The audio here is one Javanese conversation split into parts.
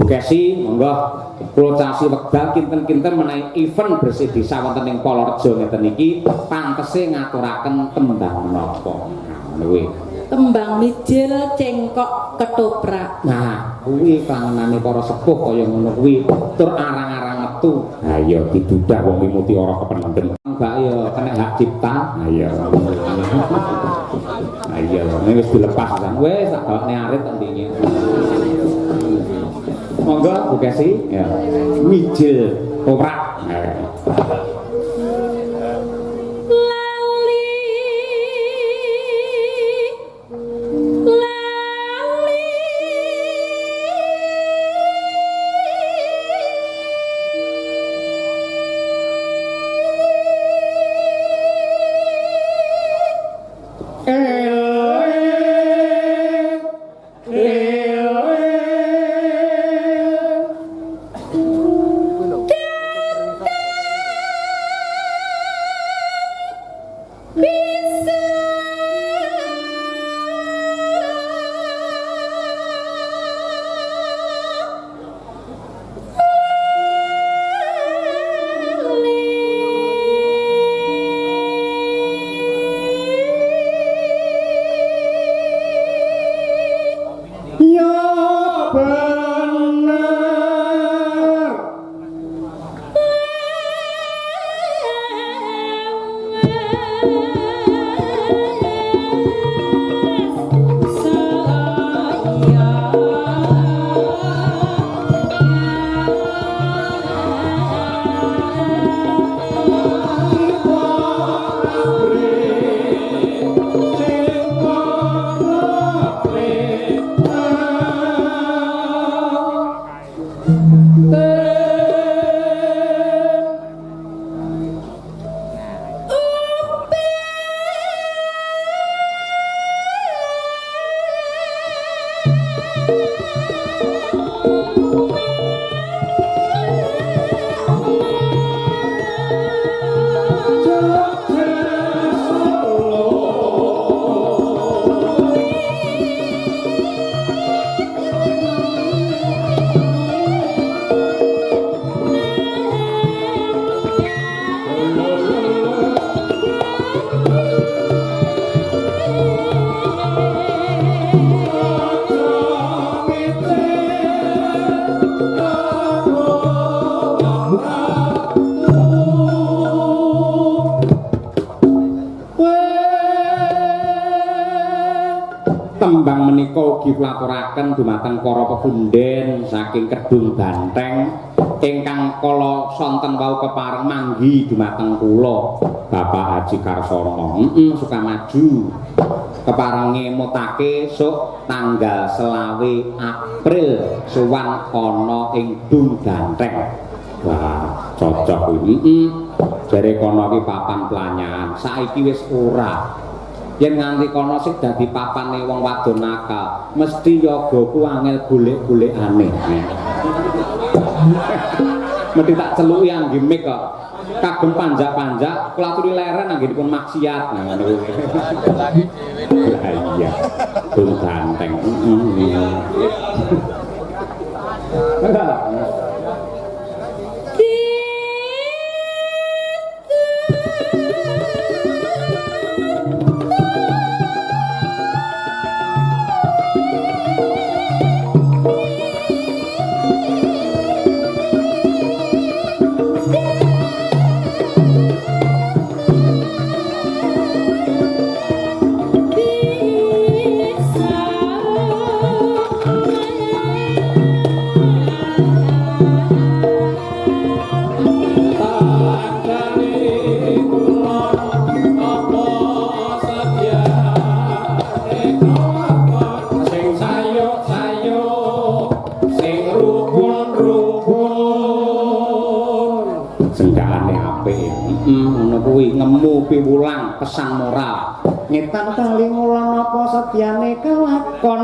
Kesi monggo kula casi wekdal kinten-kinten menawi event bersih desa wonten ing Polorejo ngeten iki pantese ngaturaken tembang menapa kuwi tembang mijil cengkok ketoprak. Nah kuwi kangenane para sepuh kaya ngono kuwi tur arang-arang metu ha iya didudah wong mimuti ora kependem mbak ya kena hak cipta ha iya ha iya wis dilepas kan wis tak gawene arit endinge monggo Bu Kesi ya mijil oprak tembang menika ugi kulaturaken dumateng para pepunden saking Kedung Banteng ingkang kala sonten wau kepareng manggi dumateng kula Bapak Haji Karsono Sukamaju kepareng ngemutake sok tanggal 20 April sowan ana ing Dung Banteng. Wah cocok iki jare kono iki papan pelanyan saiki wis ora yen nganti kono sing dadi papane wong wadon nakal mesti yogaku angel golek-golekane mesti tak celuki angge mik kok kagem panjak-panjak kula aturi leren anggenipun maksiat nah ngono kuwi iya Dung Banteng ngemu piwulang pesan moral ngetan kali ngulon apa sedyane kelakon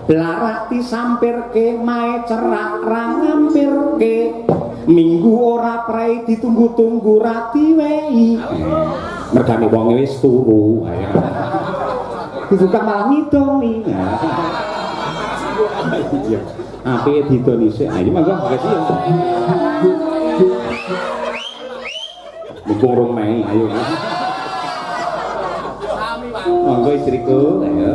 blarak disampirke mae cerak ra ngampirke minggu ora prei ditunggu-tunggu ra diwehi mergane wong wis turu dibuka malah ngidoni iya Apike didoni sik. Ah iki mangga makasih ya. Mumpung rong Mei, ayo. Monggo istriku, ayo.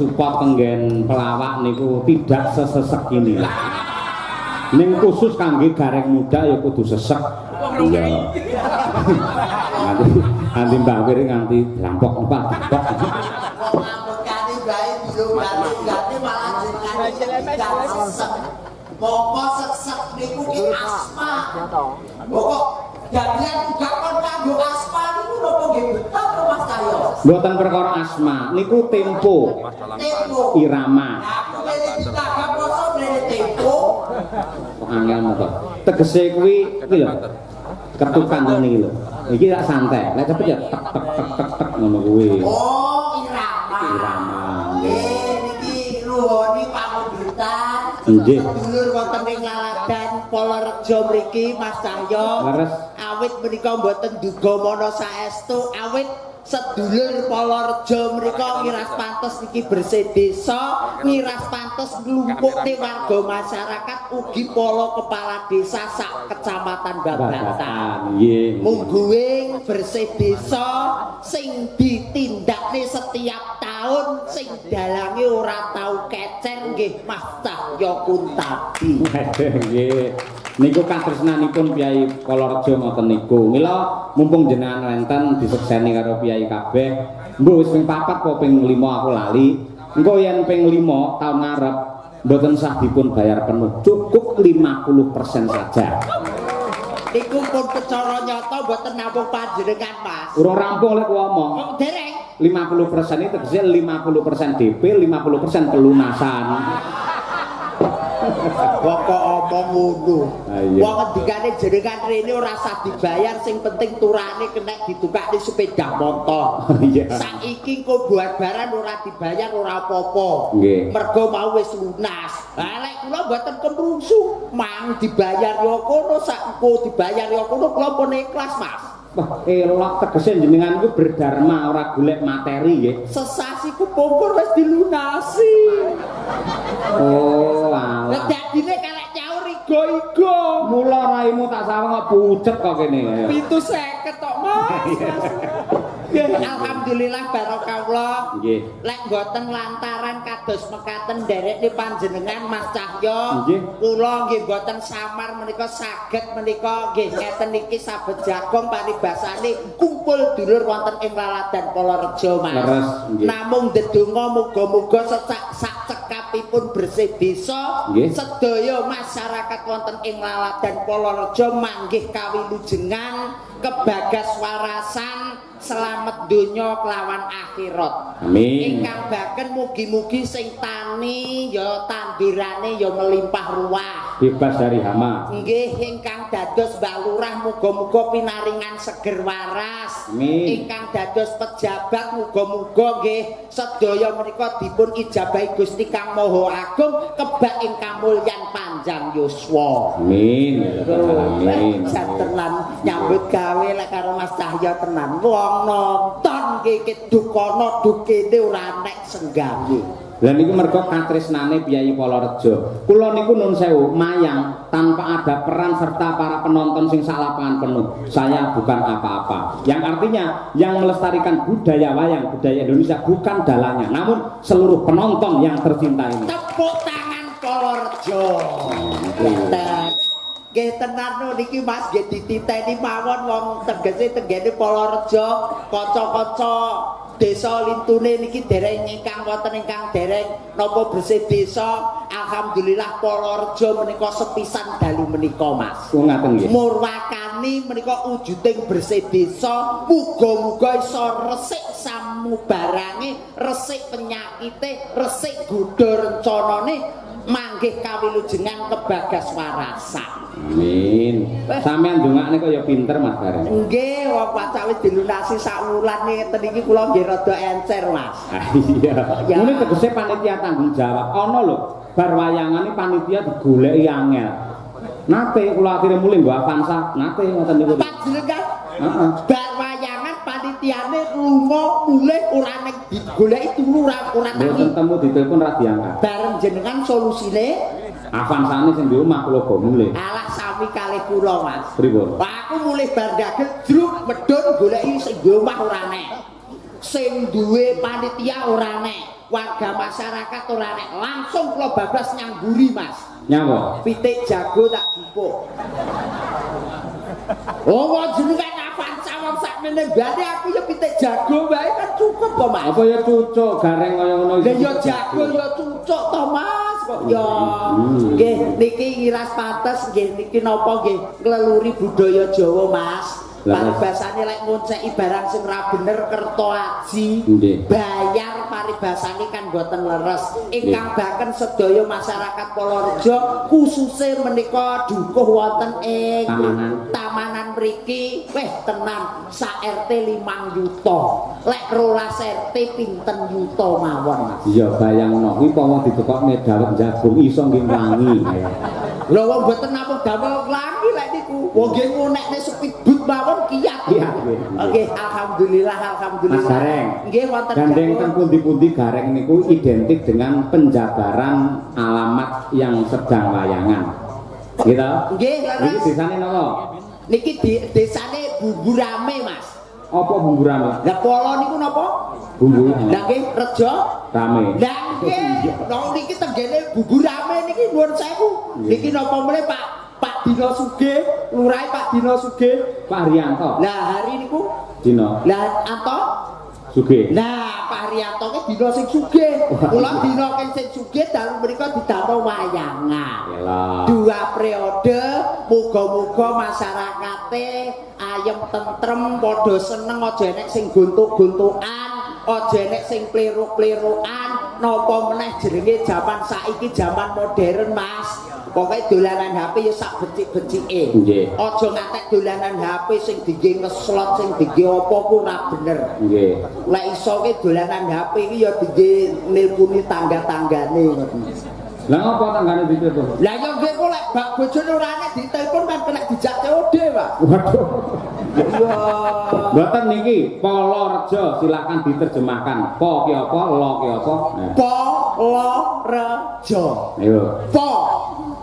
support tenggen pelawak niku tidak sesesek inilah. Ning khusus kangge gareng muda ya kudu sesek. Iya. Nanti Mbak Wir nganti rampok Pak. Pokok sesek niku ki asma. Pokok jadian gak kon kanggo asma niku napa nggih betul to Mas Cahyo? Mboten perkara asma, niku tempo. Tempo. Irama. Kagak poso brene tempo. Kok angel motor. Tegese kuwi iki lho. Ketukan ngene iki lho. Iki gak santai. Lek cepet ya tek tek tek tek tek ngono kuwi. Oh, irama. Irama. Niki nuwuni pamundutan. Nggih. Sedulur wonten ing Laladan Polorejo mriki Mas Cahyo. Leres. Awit menika mboten duga mana saestu awit sedulur Polorejo mrika ngiras pantes niki bersih desa, ngiras pantes nglumpukne warga masyarakat ugi polo kepala desa sak kecamatan Babatan. Nggih. Mungguing bersih desa sing ditindakne setiap tahun sing dalange ora tau kecer nggih Mas Cahyo Kuntabi. Nggih. Niku katresnanipun Kyai Polorejo ngoten niku. Mila mumpung jenengan wenten disekseni karo Kyai kabeh. Mbok wis ping 4 apa ping 5 aku lali. Engko yen ping 5 taun ngarep mboten sah dipun bayar penuh. Cukup 50% saja. Niku pun kecara nyata mboten namung panjenengan Mas. Urung rampung lek ngomong. Kok dereng 50% itu tegese 50% DP, 50% pelunasan. Kok omong ngono. Iya. Wong ngendikane jenengan rene ora usah dibayar sing penting turane kena ditukakne sepeda motor. Iya. Saiki kok buat barang ora dibayar ora apa-apa. Nggih. Mergo mau wis lunas. Lah lek kula mboten kemrungsu, mang dibayar ya kono sak engko dibayar ya kono kula pun ikhlas, Mas. Wah, elok tegese jenengan iku berdharma ora golek materi nggih. Sesasi kepungkur wis dilunasi. Oh, alah. Lah dadine kalek nyaur igo-igo. Mula raimu tak sawang kok pucet kok kene. 750 tok, Mas. Alhamdulillah barokahullah. Nggih. Lek mboten lantaran kados mekaten nderekne panjenengan Mas Cahyo, Nggih. kula nggih mboten samar menika saged menika nggih ngeten niki sabet jagong paribasane kumpul dulur wonten ing Laladan Polorejo Mas. Leres, nggih. Namung ndedonga muga-muga sak cekapipun bersih desa Nggih. sedaya masyarakat wonten ing Laladan Polorejo manggih kawilujengan kebagas warasan selamat donya kelawan akhirat. Amin. Ingkang baken mugi-mugi sing tani ya tandurane ya melimpah ruah. Bebas dari hama. Nggih ingkang dados Mbak Lurah muga-muga pinaringan seger waras. Amin. Ingkang dados pejabat muga-muga nggih sedaya menika dipun ijabahi Gusti Kang Maha Agung kebak ing kamulyan panjang yuswa. Amin. Amin. Tenan nyambut gawe lek karo Mas Cahyo tenan. Wong nonton iki dukana dukene ora nek senggawe. Lah niku merga katresnane Piyai Polorejo. Kula niku nun sewu mayang tanpa ada peran serta para penonton sing sak lapangan penuh. Saya bukan apa-apa. Yang artinya yang melestarikan budaya wayang, budaya Indonesia bukan dalangnya, namun seluruh penonton yang tercinta ini. Tepuk tangan Polorejo. Nggih tenan niki Mas nggih dititeni mawon wong tegese tenggene Polorejo, kanca-kanca desa lintune niki dereng ingkang wonten ingkang dereng napa bersih desa. Alhamdulillah Polorejo menika sepisan dalu menika Mas. Oh ngaten nggih. Murwakani menika wujuding bersih desa, muga-muga iso resik samubarange, resik penyakite, resik godha rencanane manggih kawilujengan kebagas warasan. Amin. Sampeyan ndongakne kaya pinter Mas Bareng. Nggih, wong pacak wis dilunasi sak wulan ngeten iki kula nggih rada encer, Mas. Ah iya. Mune tegese panitia tanggung jawab. Ana lho, bar wayangane panitia digoleki angel. Nate kula akhire mulih nggo Avanza, nate ngoten niku. Panjenengan Heeh. bar wayangan panitiane lunga mulih ora nek digoleki turu ora tangi. Mboten temu ditelepon ra diangkat. Bareng jenengan solusine Avanzane sing di omah kula go mulih. alah sami kalih kula, Mas. Pripun? Aku mulih bar dagel druk medhun goleki sing di omah ora nek. Sing duwe panitia ora nek, warga masyarakat ora nek. Langsung kula bablas nyangguri, Mas. Nyapa? Pitik jago tak jupuk. Oh, jenengan Avanza wong sakmene bane aku ya pitik jago wae kan cukup to, Mas. Apa ya cucuk gareng kaya ngono Lah ya jago ya cucuk to, Mas. Kok ya nggih niki iras pates nggih niki napa nggih ngleluri budaya Jawa, Mas. Paribasane lek ngonceki barang sing ra bener kerta aji, Nggih. bayar paribasane kan boten leres. Ingkang baken sedaya masyarakat Polorejo khususnya menika dukuh wonten ing tamanan mriki, weh tenan sak RT 5 yuta. Lek 12 RT pinten yuta mawon, Mas. Iya bayangno kuwi pawa ditukokne dawet jagung iso nggih wangi. Lha wong mboten namung damel langi lek niku. Wong nggih ngunekne speedboat mawon kiyat. Iya. Oke, alhamdulillah, alhamdulillah. Mas Gareng. Nggih wonten Gandeng ten pundi-pundi gareng niku identik dengan penjabaran alamat yang sedang wayangan. Gitu? Nggih, Niki leres. desane napa? Niki desane Bumbu Rame, Mas. Apa bumbu rame? Lah Polo niku napa? Bumbu Lah nggih Rejo. rame. Lah nggih, niki tenggene Bumbu Rame niki nuwun sewu. Niki napa meneh Pak Dino Sugih, lurahe Pak Dino Sugih. Pak Haryanto. Lah hari niku Dino lah Anto. Sugih. Nah, Pak Haryanto ki dina sing sugih. Kula dina sing sugih dalu mriku didamel wayangan. Yalah. 2 periode, muga-muga masyarakate ayem tentrem, padha seneng aja enek sing gontok-gontokan, aja enek sing plero-plerokan, napa meneh jenenge jaman saiki jaman modern, Mas. Pokoke dolanan HP ya sak becik-becike. Nggih. Aja ngantek dolanan HP sing dingge ngeslot, sing dingge apa ku ora bener. Nggih. Lek iso ki dolanan HP iki ya dingge nilpuni tangga-tanggane ngoten. Lah ngapa tanggane ditelepon? Lah yo nggih kok lek bak bojone ora nek ditelepon kan kena dijak COD, Pak. Waduh. Iya. Mboten niki Polorejo silakan diterjemahkan. Po ki apa, lo ki apa? Nah. Polorejo. Ayo. Po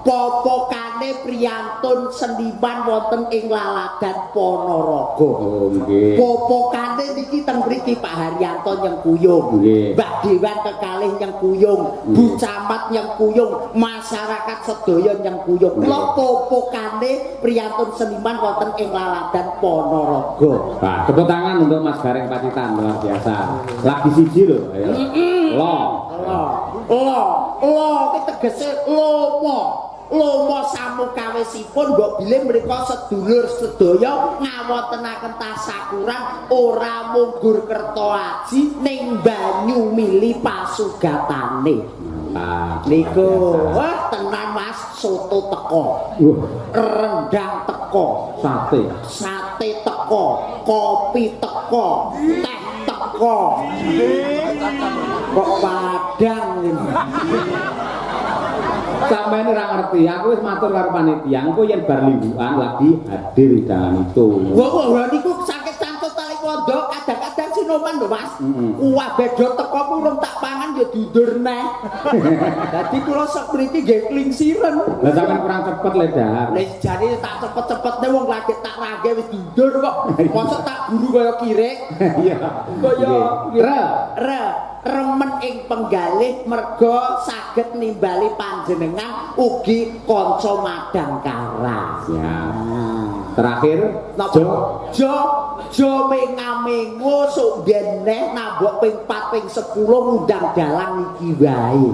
popokane priyantun seniman wonten ing Laladan Ponorogo. Oh nggih. Popokane niki teng mriki Pak Haryanto nyengkuyung, Mbak Dewan kekalih nyengkuyung, Bu Camat nyengkuyung, masyarakat sedaya nyengkuyung. Kula popokane priyantun seniman wonten ing Laladan Ponorogo. Pak, tepuk tangan untuk Mas Gareng Pacitan, luar biasa. Lagi siji lho, ayo. Lo ki tegese lomo. Lomo samukawisipun mbok bilih mriku sedulur sedaya ngawontenaken tasakuran ora munggur kerto aji ning banyu mili pasugatane. Niku wah tenan Mas, soto teko. Rendang teko, sate teko, kopi teko, teh teko. Kok padang ini. Sampai ini ora ngerti, aku wis matur karo panitia, engko yen bar lingguan lagi hadir di dalam itu. Wah, niku sakit cantut tali pondok, kadang-kadang sinoman lho Mas. Wah, beda teko urung tak pangan ya diundur neh. Dadi kula sepriti nggih klingsiren. Lah sampean kurang cepet le dahar. Lah jane tak cepet-cepetne wong lagi tak rage wis diundur kok. Mosok tak guru kaya kirek. Iya. Kaya remen ing penggalih merga saged nimbali panjenengan ugi kanca madangkara. Ya. Terakhir Jo mengamengo sok deneh nambok ping 4 ping 10 ngundang dalang iki wae.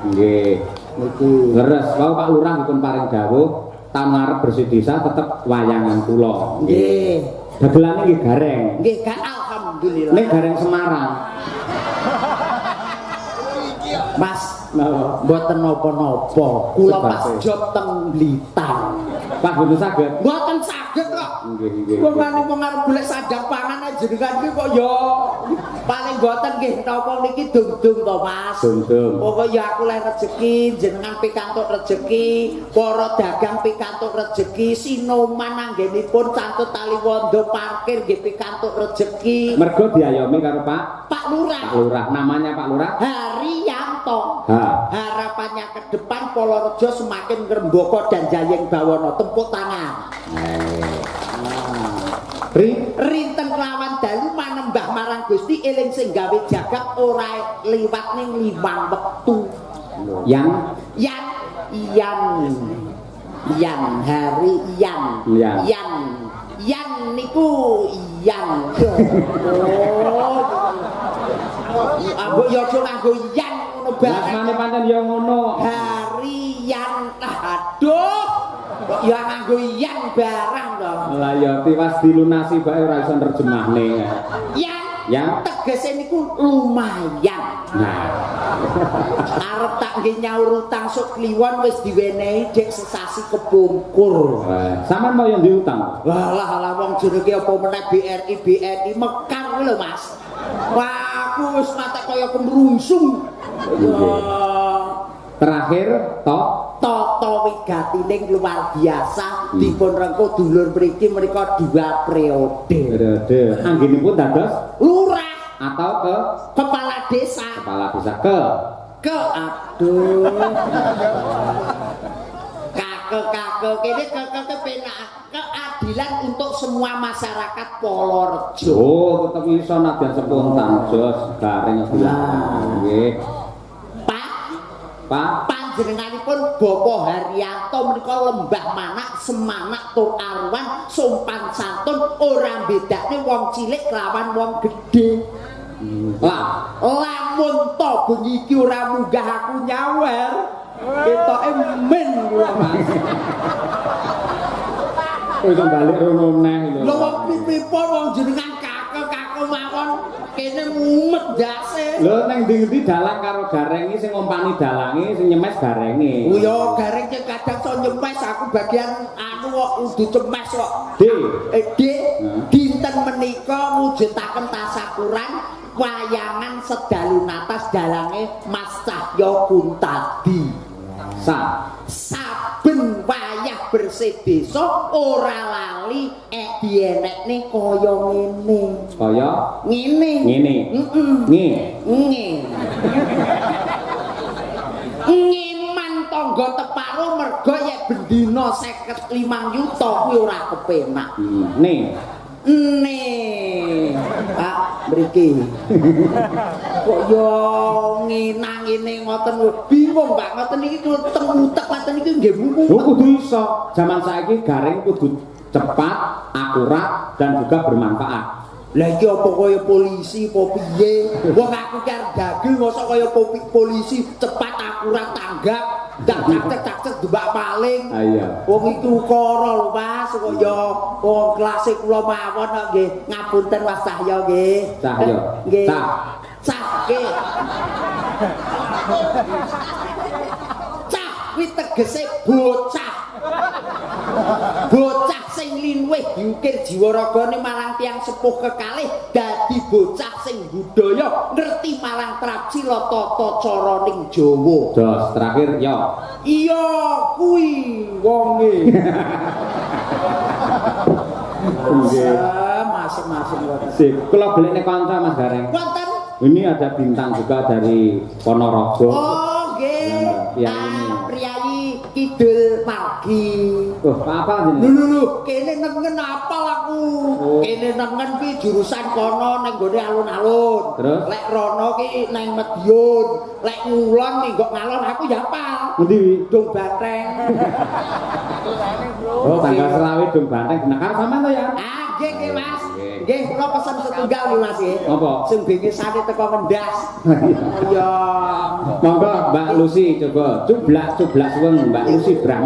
Nggih. Niku leres wae Pak Lurah dipun paring dawuh tahun ngarep bersih desa tetep wayangan kula. Nggih. Dagelane nggih gareng. Nggih, alhamdulillah. Nek gareng Semarang. Mas, mboten napa-napa. Kula pas job teng Blitar. Pak boten saged. Mboten saged kok. Nggih. Wong arep golek sandang pangan jenengan iki kok ya paling mboten nggih napa niki dung-dung to Mas. Dung-dung. Pokoke ya aku lek rezeki jenengan pikantuk rezeki, para dagang pikantuk rezeki, sinoman anggenipun cantut tali wondo parkir nggih pikantuk rezeki. Mergo diayomi karo Pak Lurah. Pak Lurah, namanya Pak Lurah Haryanto. Harapannya ke depan Polorejo semakin ngrembaka dan jayeng bawana, tepuk tangan. Rinten kelawan dalu manembah marang Gusti eling sing gawe jagat ora liwat ning 5 wektu. Yan hari Yan niku Yan. Ambok ya aja nganggo Yan ngono bae. Asmane pancen ya ngono. Harian. Aduh. Kok ya nganggo Yan barang to. Lah ya tiwas dilunasi bae ora iso nerjemahne. Yan tegese niku lumayan. Nah. Arep tak nggih nyaur utang sok kliwon wis diwenehi dek sesasi kepungkur. Sampeyan mau yang diutang? Lah wong jenenge apa meneh BRI mekar lho Mas. Wah, aku wis mate kaya kemrungsung. Terakhir Toto wigatining luar biasa dipun rengkuh dulur mriki menika 2 periode. Anggenipun dados lurah atau kepala desa. Aduh. Kake kene kepenak keadilan untuk semua masyarakat Polorejo. Oh, tetep iso nadyan spontan jos gareng nggih. Pak panjenenganipun Bapak Haryanto menika lembah manak semanak tur aruan sopan santun ora bedakne wong cilik lawan wong gedhe. Lamun to bengi iki ora munggah aku nyawer ketoke men kula Mas. Kowe iso balik rono neh lho. Lho wong pripun wong jenengan kake mawon kene mumet ndase. Lho ning ndi-endi dalang karo gareng iki sing ngompani dalange sing nyemes garenge. Oh ya gareng sing kadang iso nyemes aku bagian anu kok kudu cemes kok. Dinten menika mujudaken tasakuran wayangan sedalu natas dalange Mas Cahyo Kuntadi. Saben wayah bersih desa ora lali dienekne kaya ngene. Kaya ngene. Ngeman to tangga teparo mergo yen bendina 55 yuta kuwi ora kepenak. Nih. Nih. Pak, mriki. Kok yo ngenang ngene ngoten bingung Pak, ngoten iki teng utek ngoten iki nggih mumu. Oh, kudu iso. Zaman saiki garing kudu cepat, akurat dan juga bermanfaat. Lah iki apa kaya polisi apa piye? Wong aku ki arep dagel mosok kaya polisi cepat akurat tanggap, cak-cak debak paling. Ah iya. Wong iki ukara lho Mas, kaya wong kelas kula mawon kok nggih. Ngapunten Mas Cahya nggih. Cahya. Nggih. Cah. Cah nggih. Cah kuwi tegese bocah. Bocah sing linwih diukir jiwa ragane marang tiyang sepuh kekalih dadi bocah sing budaya ngerti marang trapsila tata caraning Jawa. Jos terakhir yo. Iya kuwi wonge. Masing-masing wonten. Sip, kula golekne kanca Mas Gareng. Wonten. Ini ada bintang juga dari Ponorogo. Oh nggih. Yang ini. Priyayi Kidul Margi. Oh, apa jenenge? Lho, kene nengen apal aku. Oh. Kene nengen ki jurusan kono ning gone alun-alun. Terus? Lek rono ki nang Madiun. Lek ngulon ning nggo ngalon aku ya apal. Ngendi? Dong Banteng. Oh, tanggal selawe dong Banteng. Nah, karo sampean to ya? Ah, nggih nggih Mas. Nggih. Nggih, kula pesen setunggal lho Mas nggih. Apa? Sing bingisane teko Mendas. Oh ya. Monggo Mbak Lucy coba cublak suweng Mbak Lucy Brahma.